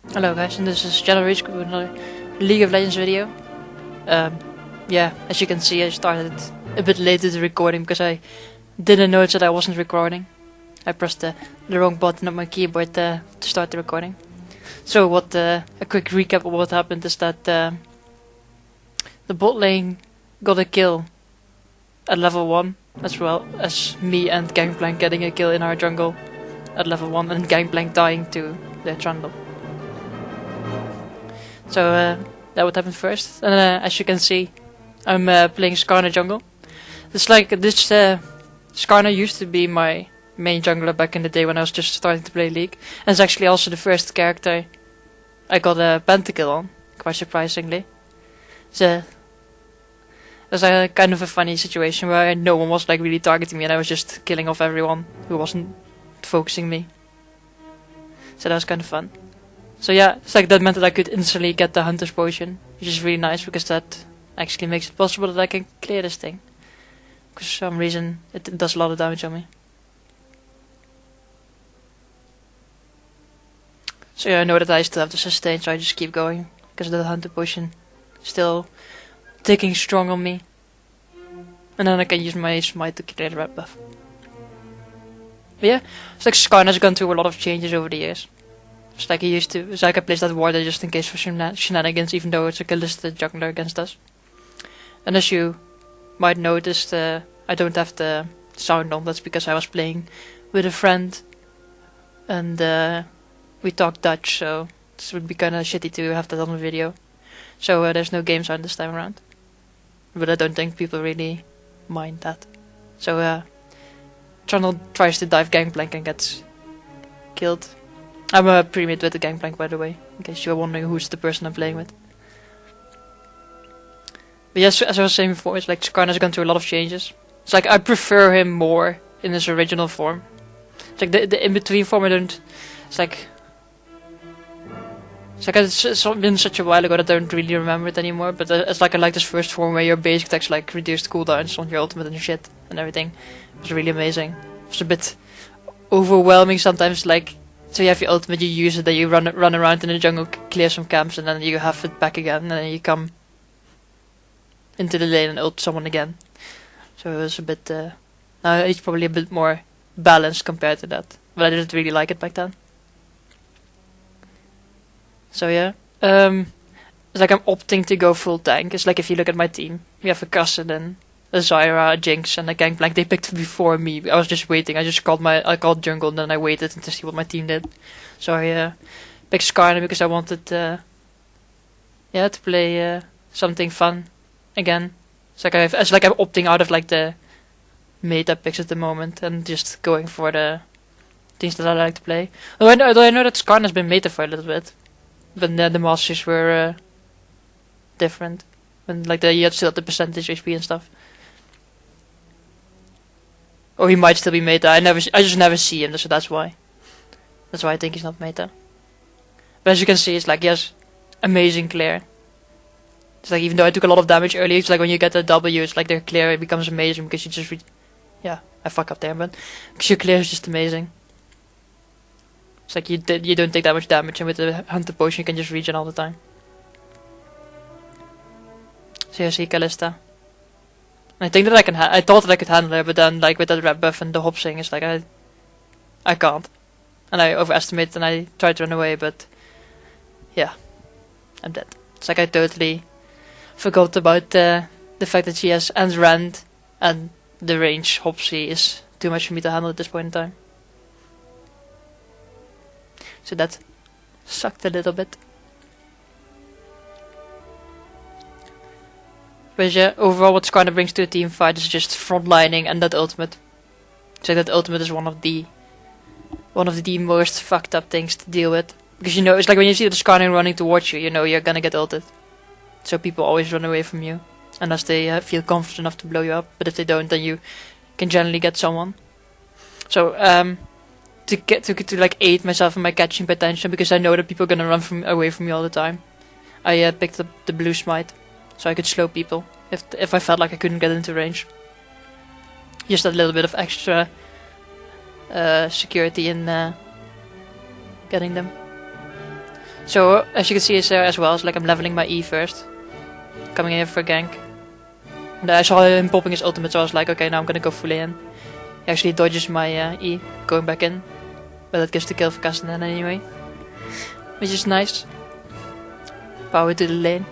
Hello guys, and this is General Reach with another League of Legends video. Yeah, as you can see, I started a bit late to the recording because I didn't notice that I wasn't recording. I pressed the wrong button on my keyboard to start the recording. So a quick recap of what happened is that the bot lane got a kill at level 1, as well as me and Gangplank getting a kill in our jungle at level 1 and Gangplank dying to the jungle. So that would happen first, and as you can see, I'm playing Skarner Jungle. It's like this. Skarner used to be my main jungler back in the day when I was just starting to play League, and it's actually also the first character I got a pentakill on, quite surprisingly. So there's a kind of a funny situation where no one was like really targeting me, and I was just killing off everyone who wasn't focusing me. So that was kind of fun. So yeah, it's like that meant that I could instantly get the Hunter's Potion, which is really nice because that actually makes it possible that I can clear this thing. Because for some reason it does a lot of damage on me. So yeah, I know that I still have to sustain, so I just keep going. Because the Hunter Potion is still ticking strong on me. And then I can use my smite to clear the red buff. But yeah, it's like Skarner's gone through a lot of changes over the years. It's like it's like I placed that ward there just in case for shenanigans, even though it's like a listed jungler against us. And as you might notice, I don't have the sound on. That's because I was playing with a friend, and we talk Dutch, so this would be kind of shitty to have that on the video. So there's no game sound this time around. But I don't think people really mind that. So Trundle tries to dive Gangplank and gets killed. I'm a pre-mid with the Gangplank, by the way, in case you're wondering who's the person I'm playing with. But yes, as I was saying before, it's like Skarner's gone through a lot of changes. It's like I prefer him more in his original form. It's like the in-between form I don't... It's like it's been such a while ago that I don't really remember it anymore, but it's like I like this first form where your basic attacks like reduced cooldowns on your ultimate and shit and everything. It was really amazing. It was a bit overwhelming sometimes, like... So you have your ultimate, you use it, then you run around in the jungle, clear some camps, and then you have it back again, and then you come into the lane and ult someone again. So it was a bit, now it's probably a bit more balanced compared to that, but I didn't really like it back then. So yeah, it's like I'm opting to go full tank. It's like if you look at my team, we have a Kassadin, a Zyra, a Jinx, and a Gangplank. They picked before me. I was just waiting. I called jungle, and then I waited to see what my team did. So I picked Skarner because I wanted, to play something fun again. It's like I'm opting out of like the meta picks at the moment and just going for the things that I like to play. Although I know that Skarner's been meta for a little bit, but the masters were different. And like you had still had the percentage HP and stuff. Or he might still be meta. I just never see him, so that's why. That's why I think he's not meta. But as you can see, it's like, yes, amazing clear. It's like, even though I took a lot of damage earlier, it's like when you get a W, it's like their clear, it becomes amazing because you just yeah, I fuck up there, but because your clear is just amazing. It's like you don't take that much damage, and with the Hunter Potion you can just regen all the time. So yeah, see Kalista. I think that I thought that I could handle her, but then like with that red buff and the hop thing, it's like I can't. And I overestimate and I tried to run away, but yeah, I'm dead. It's like I totally forgot about the fact that she has End Rand and the range Hopsy is too much for me to handle at this point in time. So that sucked a little bit. But yeah, overall what Skarner brings to a team fight is just frontlining and that ultimate. So that ultimate is one of the most fucked up things to deal with. Because you know, it's like when you see the Skarner running towards you, you know you're gonna get ulted. So people always run away from you. Unless they feel confident enough to blow you up. But if they don't, then you can generally get someone. So, to like aid myself in my catching potential, because I know that people are gonna run away from me all the time, I picked up the blue smite. So I could slow people if I felt like I couldn't get into range. Just a little bit of extra security in getting them. So as you can see as well, it's like I'm leveling my E first, coming in for a gank. And I saw him popping his ultimate, so I was like, okay, now I'm gonna go fully in. He actually dodges my E, going back in, but that gives the kill for Castanen anyway, which is nice. Power to the lane.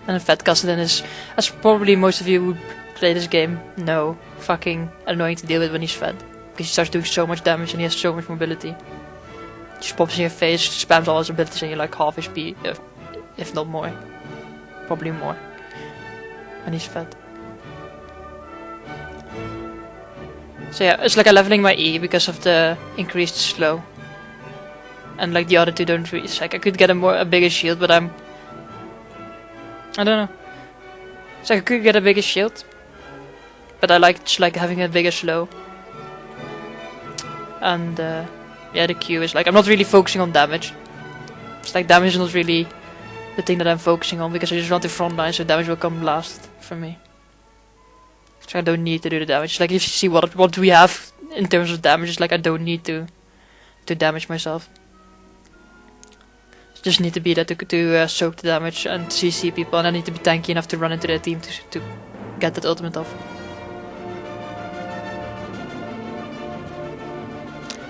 And Fat Castanen is, as probably most of you who play this game know, fucking annoying to deal with when he's fed. Because he starts doing so much damage and he has so much mobility. He just pops in your face, spams all his abilities and you're like half HP, if not more. Probably more. When he's fed. So yeah, it's like I'm leveling my E because of the increased slow. And like the other two don't really, it's like I could get a bigger shield, but I don't know. So I could get a bigger shield, but I like just like having a bigger slow. And yeah, the Q is like I'm not really focusing on damage. It's like damage is not really the thing that I'm focusing on because I just want the front line, so damage will come last for me. So I don't need to do the damage. It's like if you see what we have in terms of damage, it's like I don't need to damage myself. Just need to be there to soak the damage and CC people, and I need to be tanky enough to run into their team to get that ultimate off.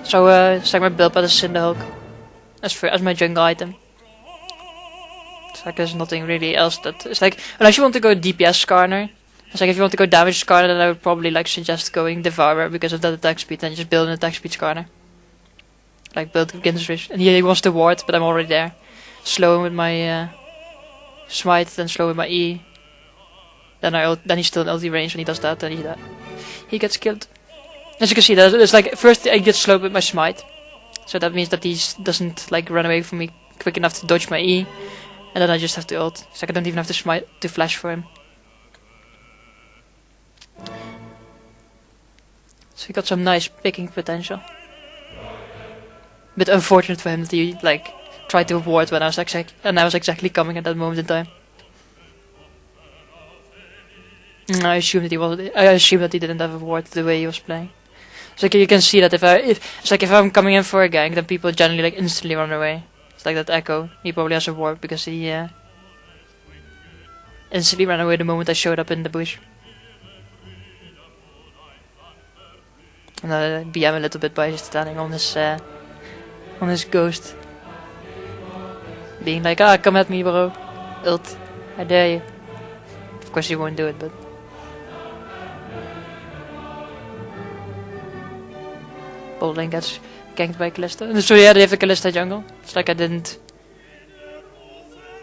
So it's like my build pad is Cinderhulk as my jungle item. It's like there's nothing really else that it's like unless you want to go DPS Skarner. It's like if you want to go damage Skarner, then I would probably like suggest going Devourer because of that attack speed and just build an attack speed Skarner. Like build against Rich. And he wants to ward, but I'm already there. Slow him with my smite, then slow with my E. Then he's still in ulti range when he does that, then he gets killed. As you can see, it's like first I get slowed with my smite. So that means that he doesn't like run away from me quick enough to dodge my E. And then I just have to ult. So I don't even have to smite to flash for him. So he got some nice picking potential. Bit unfortunate for him that he like tried to ward when I was exactly coming at that moment in time. I assume that he didn't have a ward the way he was playing. So like, you can see that if I'm coming in for a gank, then people generally like instantly run away. It's like that Echo. He probably has a ward because he instantly ran away the moment I showed up in the bush. And I BM a little bit by standing on his ghost. Being like, come at me bro. Ult. I dare you. Of course he won't do it, but... Bot lane gets ganked by Kalista. So yeah, they have a Kalista jungle. It's like I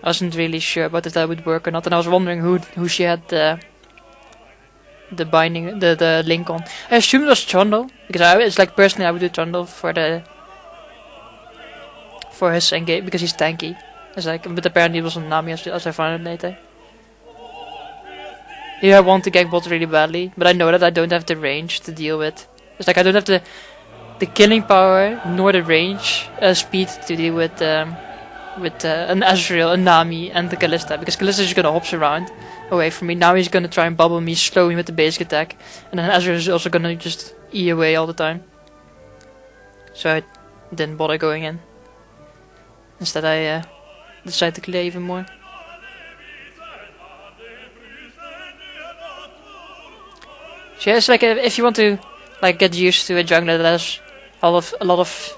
wasn't really sure about if that would work or not, and I was wondering who she had the binding, the link on. I assumed it was Trundle, because it's like personally I would do Trundle for his engage because he's tanky. It's like, but apparently it was on Nami as I found it later. Here I want to gank bot really badly, but I know that I don't have the range to deal with. It's like I don't have the killing power nor the range speed to deal with an Azrael, a Nami, and the Kalista, because Kalista is just gonna hops around away from me. Now he's gonna try and bubble me, slow me with the basic attack, and then Azrael is also gonna just E away all the time. So I didn't bother going in. Instead I decided to clear even more. So yeah, it's like if you want to like get used to a jungler that has a lot of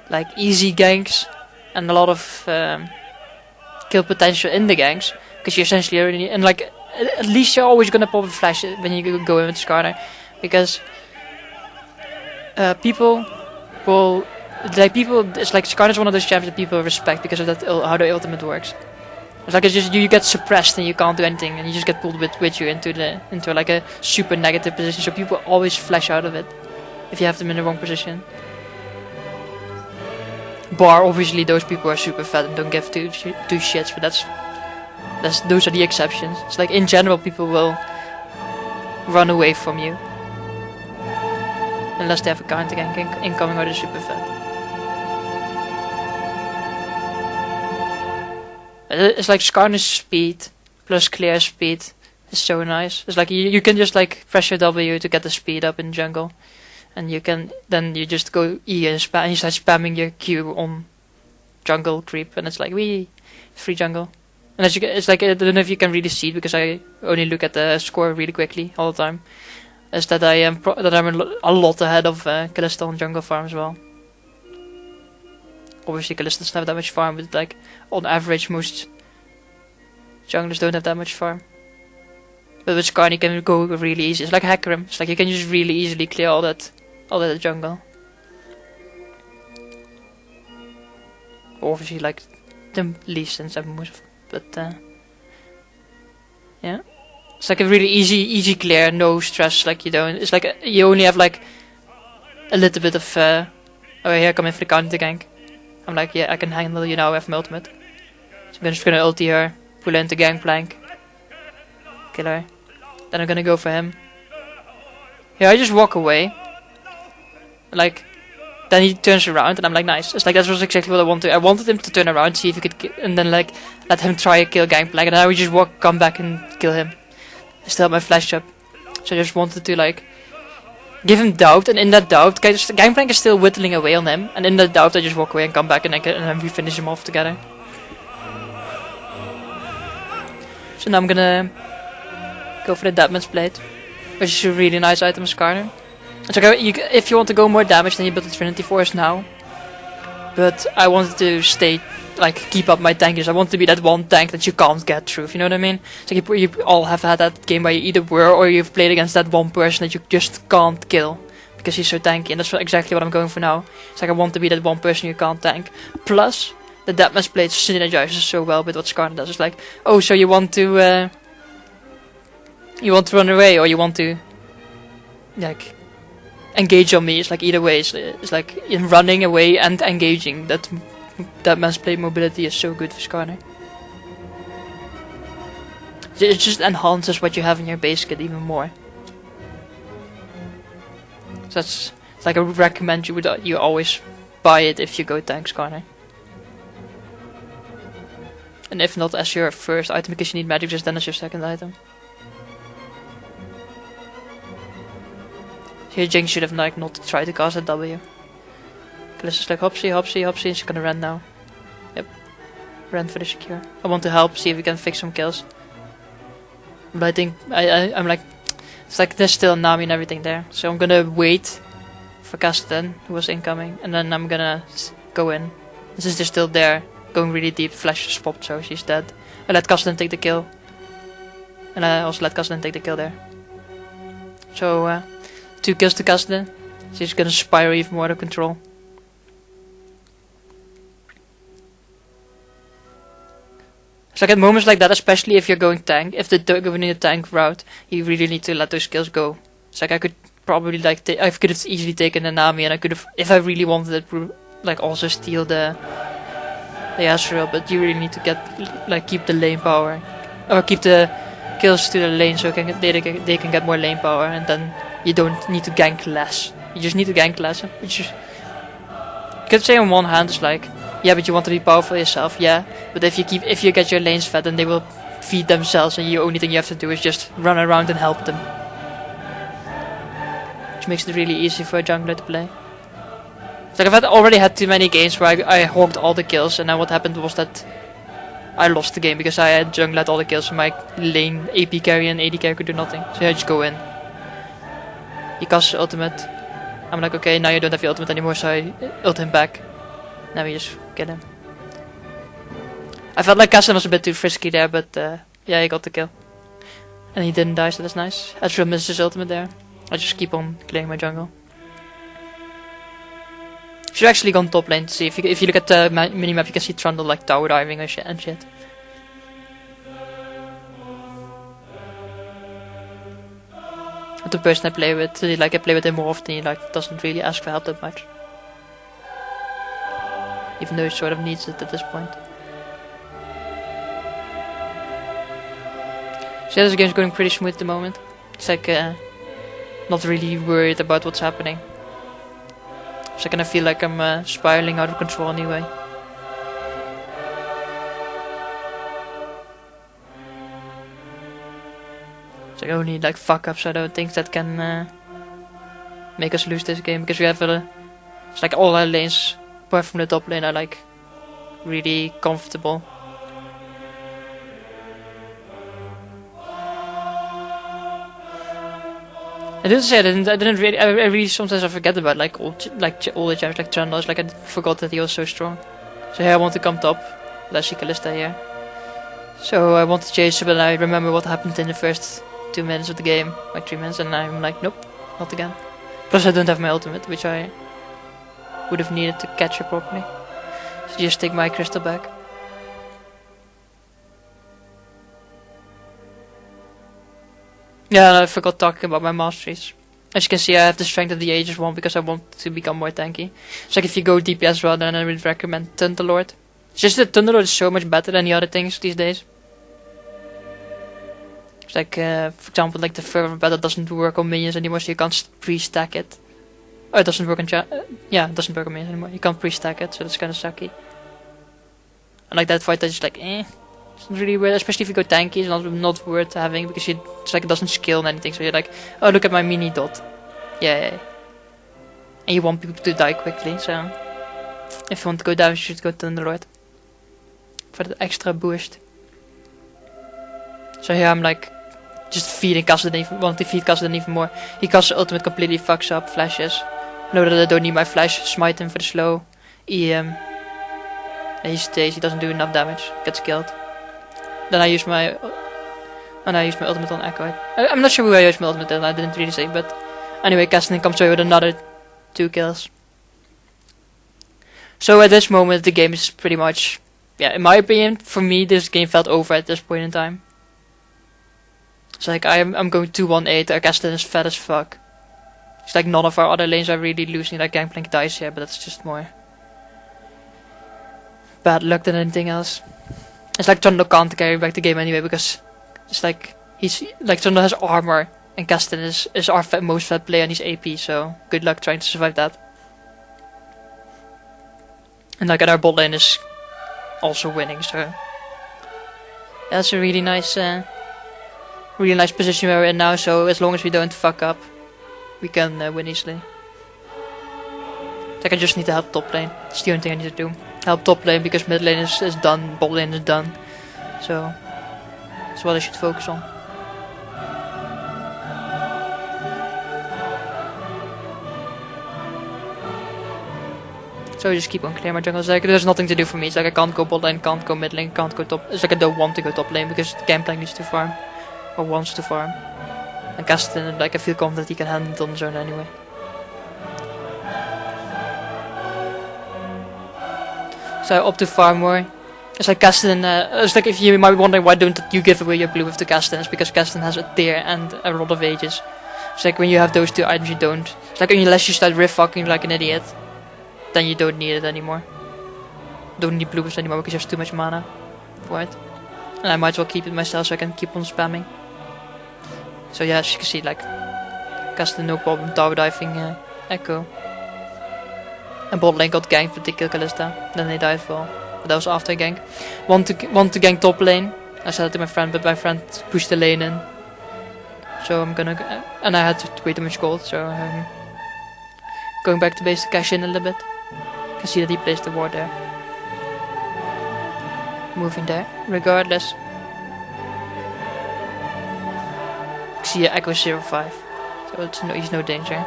like easy ganks and a lot of kill potential in the ganks, because you essentially already, and like at least you're always gonna pop a flash when you go in with Skarner, because people will it's like Skarner's one of those champions that people respect because of that how the ultimate works. It's like it's just you get suppressed and you can't do anything, and you just get pulled with you into like a super negative position. So people always flash out of it if you have them in the wrong position. Bar obviously those people are super fat and don't give two shits, but those are the exceptions. It's like in general people will run away from you unless they have a counter gank incoming or they're super fat. It's like Skarner's speed plus clear speed is so nice. It's like you can just like press your W to get the speed up in jungle, and you just go E and you start spamming your Q on jungle creep, and it's like, wee, free jungle. And as you it's like, I don't know if you can really see it because I only look at the score really quickly all the time. Is that I am a lot ahead of Calista on jungle farm as well. Obviously Calista doesn't have that much farm, but like on average most junglers don't have that much farm. But with Skarner you can go really easy. It's like Hecarim. It's like you can just really easily clear all that jungle. Obviously like the least in 7 moves, but yeah. It's like a really easy clear, no stress. Like you don't. It's like you only have like a little bit of. Oh, here I come in for the counter gank. I'm like, yeah, I can handle you now. I have my ultimate. So I'm just gonna ulti her, pull her into gangplank, kill her. Then I'm gonna go for him. Yeah, I just walk away. Like, then he turns around, and I'm like, nice. It's like that was exactly what I wanted. I wanted him to turn around, see if he could, and then like let him try to kill gangplank, and then I would just come back and kill him. I still have my flash up, so I just wanted to like give him doubt, and in that doubt, gangplank is still whittling away on him, and in that doubt I just walk away and come back, and then we finish him off together. So now I'm gonna go for the Deadman's Blade, which is a really nice item in Skarner. It's okay, if you want to go more damage, then you build the Trinity Force now. But I wanted to stay, like, keep up my tankers. I want to be that one tank that you can't get through, if you know what I mean? So you all have had that game where you either were or you've played against that one person that you just can't kill. Because he's so tanky, and that's exactly what I'm going for now. It's like I want to be that one person you can't tank. Plus, the Deadman's Blade synergizes so well with what Skarner does. It's like, oh, so you want to run away, or you want to, like, engage on me. It's like either way. It's like in running away and engaging. That Deadman's Blade mobility is so good for Skarner. It just enhances what you have in your base kit even more. So that's like I would recommend you always buy it if you go tank Skarner. And if not as your first item because you need magic resist, then as your second item. Here Jinx should have like not tried to cast a W. Calista's like hopsy, hopsy, hopsy, and she's gonna run now. Yep. Ran for the secure. I want to help, see if we can fix some kills. But I think I'm like, it's like there's still Nami and everything there. So I'm gonna wait for Kastan, who was incoming, and then I'm gonna go in. Since they're still there, going really deep, Flash just popped, so she's dead. I let Kastan take the kill. And I also let Kastan take the kill there. So 2 kills to Kastan. She's gonna spiral even more out of control. It's like at moments like that, especially if you're going tank, if they're going in a tank route, you really need to let those kills go. It's like I could probably like, I could have easily taken the Nami, and I could have, if I really wanted it, like also steal the Azrael, but you really need to get, like keep the lane power. Or keep the kills to the lane so they can get more lane power, and then you don't need to gank less. You just need to gank less. Which is, you could say on one hand it's like, yeah, but you want to be powerful yourself, yeah. But if you get your lanes fed, then they will feed themselves, and the only thing you have to do is just run around and help them. Which makes it really easy for a jungler to play. It's like I've already had too many games where I hogged all the kills, and then what happened was that I lost the game because I had jungler had all the kills, and my lane AP carry and AD carry could do nothing. So I just go in. He casts his ultimate. I'm like, okay, now you don't have your ultimate anymore, so I ult him back. Now we just get him. I felt like Kastan was a bit too frisky there, but yeah, he got the kill. And he didn't die, so that's nice. Ezreal missed his ultimate there. I just keep on clearing my jungle. Should actually go on top lane to see. If you look at the minimap, you can see Trundle like tower diving and shit. But the person I play with, I play with him more often, he like doesn't really ask for help that much. Even though he sort of needs it at this point. So yeah, this game's going pretty smooth at the moment. It's like not really worried about what's happening. So I kind of feel like I'm spiraling out of control anyway. It's like only like fuck ups, I don't think that can make us lose this game, because we have it's like all our lanes apart from the top lane are like really comfortable. I didn't say I didn't really. I really sometimes I forget about like all the champs like Trundles. Like I forgot that he was so strong. So here I want to come top. But I see Callista here. So I want to chase him, but I remember what happened in the first 2 minutes of the game, like 3 minutes, and I'm like, nope, not again. Plus I don't have my ultimate, which I would have needed to catch her properly. So just take my crystal back. Yeah, and I forgot talking about my masteries. As you can see, I have the strength of the Aegis one because I want to become more tanky. So like if you go DPS well, then I would recommend Thunderlord. It's just that Thunderlord is so much better than the other things these days. It's like, for example, like the fervor battle doesn't work on minions anymore, so you can't pre-stack it. Oh, it doesn't work on yeah, it doesn't work on minions anymore. You can't pre-stack it, so that's kind of sucky. And like that fight, that's just like, it's not really weird, especially if you go tanky. It's not worth having because it's like it doesn't scale on anything. So you're like, oh, look at my mini dot, yeah. And you want people to die quickly, so if you want to go down, you should go Thunderlord for the extra boost. So here I'm like just feeding Kassadin, want to feed Kassadin even more. He casts ultimate completely fucks up flashes. I know that I don't need my flash, smite him for the slow EM. And he stays, he doesn't do enough damage, gets killed. Then I use my ultimate on Echo. I'm not sure who I used my ultimate on, I didn't really say, but anyway, Kassadin comes away with another 2 kills. So at this moment the game is pretty much, yeah, in my opinion, for me this game felt over at this point in time. It's like I'm going 2-1-8, our Kassadin is fat as fuck. It's like none of our other lanes are really losing, like Gangplank dies here, but that's just more bad luck than anything else. It's like Trundle can't carry back the game anyway, because it's like he's like Trundle has armor and Kassadin is our most fat player and he's AP, so good luck trying to survive that. And like our bot lane is also winning, so that's a really nice position where we're in now. So as long as we don't fuck up, we can win easily. Like I just need to help top lane. That's the only thing I need to do. Help top lane because mid lane is done, bot lane is done. So that's what I should focus on. So I just keep on clearing my jungle. It's like there's nothing to do for me. It's like I can't go bot lane, can't go mid lane, can't go top. It's like I don't want to go top lane because Gangplank needs to farm. Or wants to farm. And Kassadin, like I feel confident he can handle it on his own anyway. So I opt to farm more. It's like Kassadin, it's like if you might be wondering why don't you give away your blue with the Kassadin, it's because Kassadin has a tier and a lot of ages. It's like when you have those 2 items you don't. It's like unless you start riff fucking like an idiot, then you don't need it anymore. Don't need blue buffs anymore because you have too much mana for it. And I might as well keep it myself so I can keep on spamming. So yeah, as you can see, like Kassadin no problem tower diving Echo. And bot lane got ganked, but they kill Callista. Then they died well. But that was after I gank. Want to gank top lane. I said it to my friend, but my friend pushed the lane in. So I'm gonna and I had to wait too much gold, so I'm going back to base to cash in a little bit. You can see that he placed the ward there. Moving there, regardless. You see Echo 05. So it's he's no danger.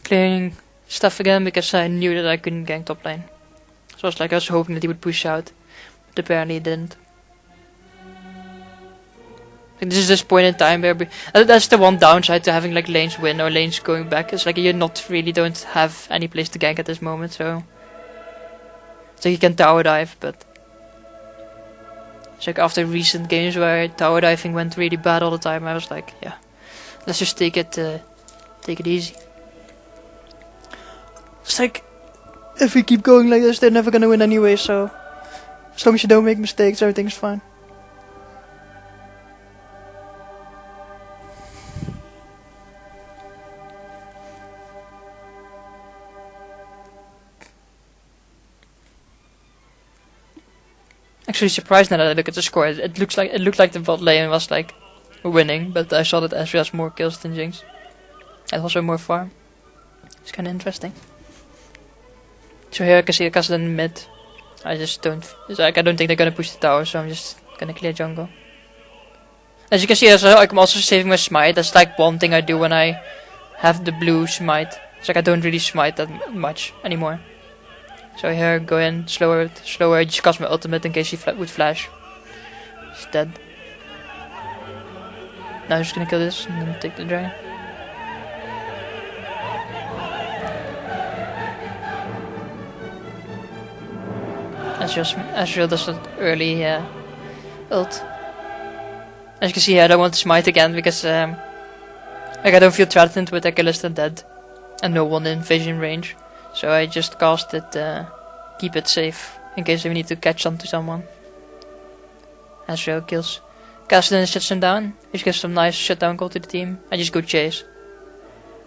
Clearing stuff again because I knew that I couldn't gank top lane. So I was hoping that he would push out, but apparently he didn't. I think this is this point in time where that's the one downside to having like lanes win or lanes going back. It's like you don't have any place to gank at this moment, so you can tower dive, but it's like after recent games where tower diving went really bad all the time, I was like, yeah, let's just take it easy. It's like, if we keep going like this, they're never gonna win anyway, so as long as you don't make mistakes, everything's fine. Actually surprised now that I look at the score. It looked like the bot lane was winning, but I saw that Ezreal has more kills than Jinx. And also more farm. It's kinda interesting. So here I can see a castle in the mid. I just don't... It's like I don't think they're gonna push the tower, so I'm just gonna clear jungle. As you can see, I'm also saving my smite. That's like one thing I do when I have the blue smite. It's like I don't really smite that much anymore. So here, go in, slower, I just cast my ultimate in case he would flash. He's dead. Now I'm just gonna kill this and then take the dragon. Ezreal does that early ult. As you can see, I don't want to smite again because like I don't feel threatened with Achilles dead and no one in vision range. So I just cast it, keep it safe in case we need to catch on to someone. Ezreal kills. Kassadin shuts him down, which gives some nice shutdown call to the team. I just go chase.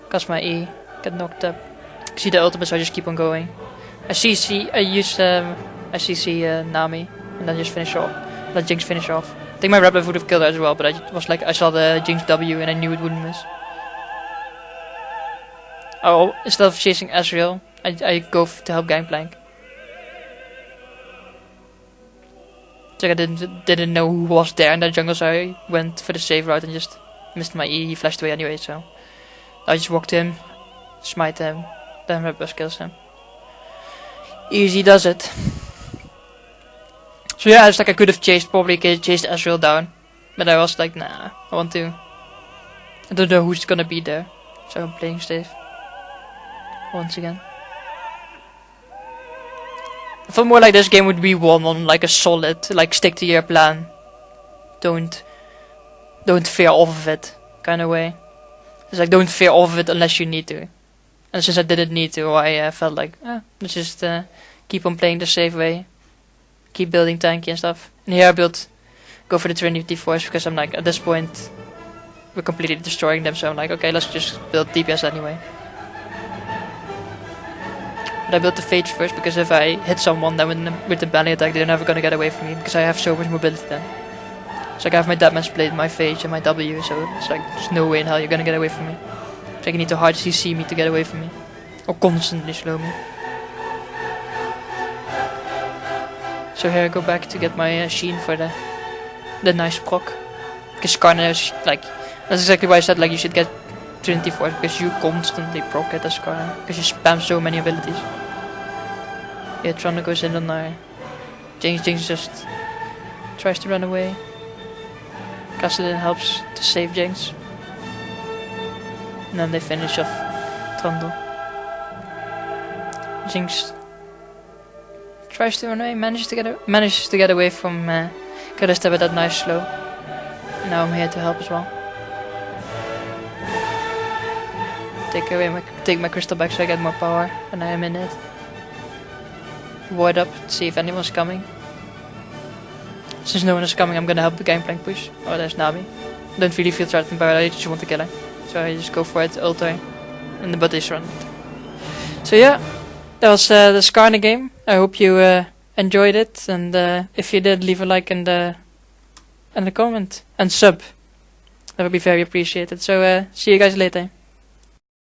Cast my E, get knocked up. See the ultimate, so I just keep on going. I CC Nami, and then just finish off. Let Jinx finish off. I think my Red would have killed her as well, but I saw the Jinx W and I knew it wouldn't miss. Oh, instead of chasing Ezreal, I go to help Gangplank. It's like I didn't know who was there in that jungle, so I went for the safe route and just missed my E. He flashed away anyway, so I just walked to him, smite him, then Red kills him. Easy does it. So yeah, it's like I could have probably chased Ezreal down, but I was like, nah, I don't know who's gonna be there, so I'm playing safe. Once again. I thought more like this game would be won on like a solid, like stick to your plan. Don't veer off of it kind of way. It's like don't veer off of it unless you need to. And since I didn't need to, I felt like, let's just keep on playing the safe way. Keep building tanky and stuff. And here I go for the Trinity Force because I'm like, at this point, we're completely destroying them. So I'm like, okay, let's just build DPS anyway. But I built the Phage first because if I hit someone then with the Belly attack, they're never gonna get away from me because I have so much mobility then. So like I have my Deadman's Blade, my Phage and my W, so it's like there's no way in hell you're gonna get away from me. So like you need to hard CC me to get away from me. Or constantly slow me. So here I go back to get my Sheen for the nice proc. Because Skarner is like, that's exactly why I said like you should get Trinity Force, because you constantly proc it as Skarner. Because you spam so many abilities. Yeah, Trundle goes in on there. Jinx just tries to run away. Kassadin helps to save Jinx. And then they finish off Trundle. Jinx tries to run away, manages to get away from Kalista with that nice slow. Now I'm here to help as well. Take my crystal back so I get more power when I am in it. Ward up to see if anyone's coming. Since no one is coming, I'm gonna help the Gangplank push. Oh, there's Nami. Don't really feel threatened by her, I just want to kill her. So I just go for it, ult her, and the bot is run. So yeah, that was the Skarner game. I hope you enjoyed it, and if you did, leave a like and a comment and sub. That would be very appreciated. So see you guys later.